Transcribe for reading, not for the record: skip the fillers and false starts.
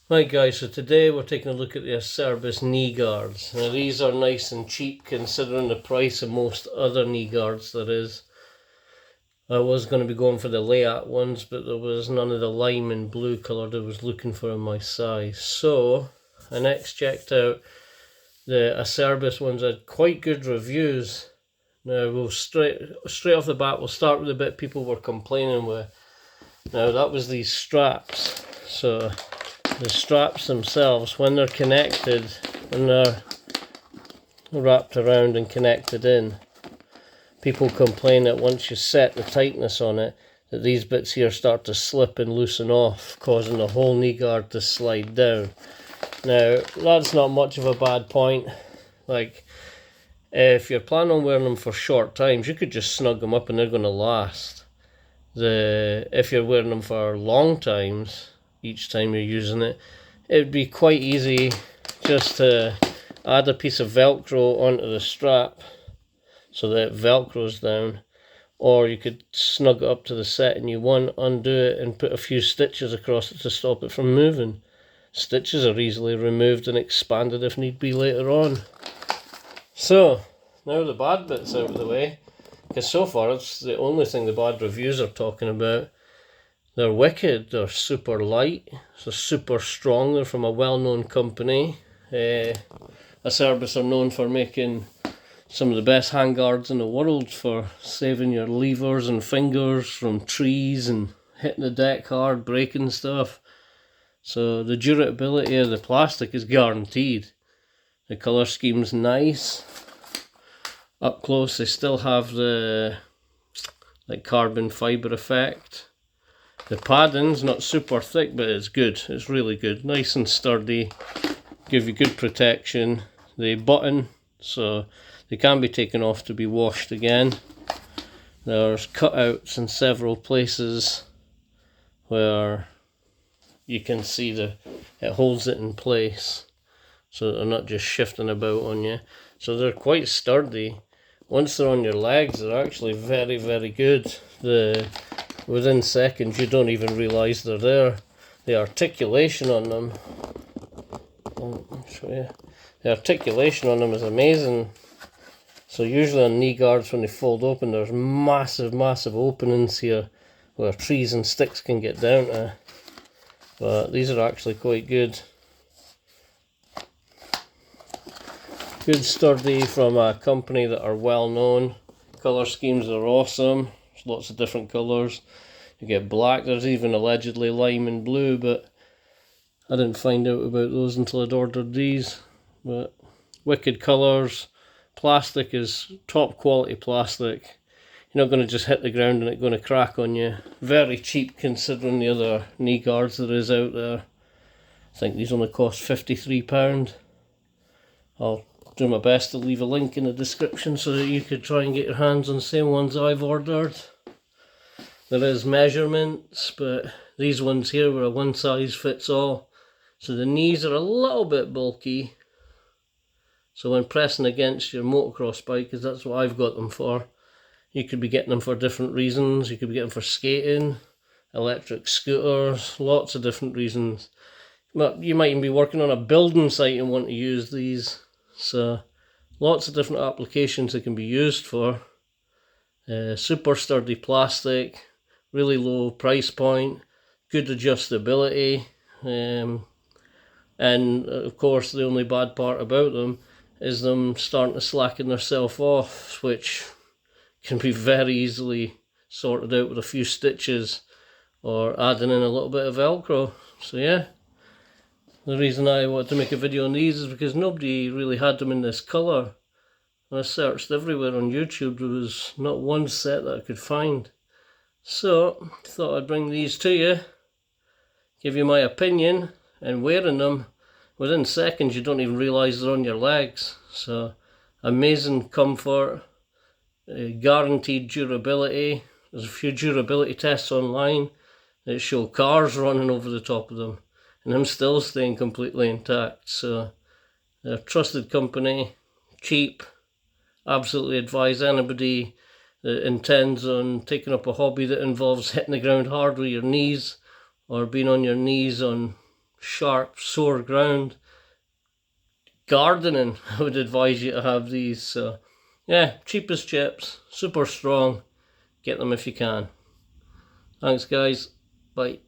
Right guys, so today we're taking a look at the Acerbis knee guards. Now these are nice and cheap considering the price of most other knee guards there is. I was going to be going for the layout ones, but there was none of the lime and blue colour that I was looking for in my size. So I next checked out the Acerbis ones. Had quite good reviews. Now we'll straight off the bat, we'll start with the bit people were complaining with. Now that was these straps. So the straps themselves, when they're connected, when they're wrapped around and connected in, people complain that once you set the tightness on it, that these bits here start to slip and loosen off, causing the whole knee guard to slide down. Now, that's not much of a bad point. Like, if you're planning on wearing them for short times, you could just snug them up and they're going to last. If you're wearing them for long times, each time you're using it, it'd be quite easy just to add a piece of velcro onto the strap so that it velcros down, or you could snug it up to the setting you want, undo it and put a few stitches across it to stop it from moving. Stitches are easily removed and expanded if need be later on. So now the bad bit's out of the way, because so far it's the only thing the bad reviews are talking about. They're wicked, they're super light, they're super strong, they're from a well-known company. Acerbis are known for making some of the best handguards in the world, for saving your levers and fingers from trees and hitting the deck hard, breaking stuff. So the durability of the plastic is guaranteed. The colour scheme's nice. Up close they still have the carbon fibre effect. The padding's not super thick, but it's good. It's really good. Nice and sturdy. Give you good protection. The button, so they can be taken off to be washed again. There's cutouts in several places where you can see it holds it in place, so they're not just shifting about on you. So they're quite sturdy. Once they're on your legs, they're actually very, very good. Within seconds you don't even realise they're there. The articulation on them, I'll show you. The articulation on them is amazing. So usually on knee guards, when they fold open, there's massive openings here where trees and sticks can get down to. But these are actually quite good. Good sturdy from a company that are well known. Colour schemes are awesome. There's lots of different colours. You get black, there's even allegedly lime and blue, but I didn't find out about those until I'd ordered these. But wicked colours. Plastic is top quality plastic. You're not going to just hit the ground and it's going to crack on you. Very cheap considering the other knee guards there is out there. I think these only cost £53. I'll do my best to leave a link in the description so that you could try and get your hands on the same ones I've ordered. There is measurements, but these ones here were a one size fits all. So the knees are a little bit bulky. So when pressing against your motocross bike, because that's what I've got them for, you could be getting them for different reasons. You could be getting them for skating, electric scooters, lots of different reasons. But you might even be working on a building site and want to use these. So lots of different applications they can be used for. Super sturdy plastic, really low price point, good adjustability, and of course the only bad part about them is them starting to slacken themselves off, which can be very easily sorted out with a few stitches or adding in a little bit of velcro. So yeah, the reason I wanted to make a video on these is because nobody really had them in this colour. I searched everywhere on YouTube, there was not one set that I could find. So, thought I'd bring these to you, give you my opinion, and wearing them, within seconds you don't even realise they're on your legs. So, amazing comfort, guaranteed durability. There's a few durability tests online that show cars running over the top of them, and I'm still staying completely intact. So, they're a trusted company, cheap. Absolutely advise anybody that intends on taking up a hobby that involves hitting the ground hard with your knees or being on your knees on sharp, sore ground. Gardening, I would advise you to have these. So yeah, cheap as chips, super strong. Get them if you can. Thanks guys, bye.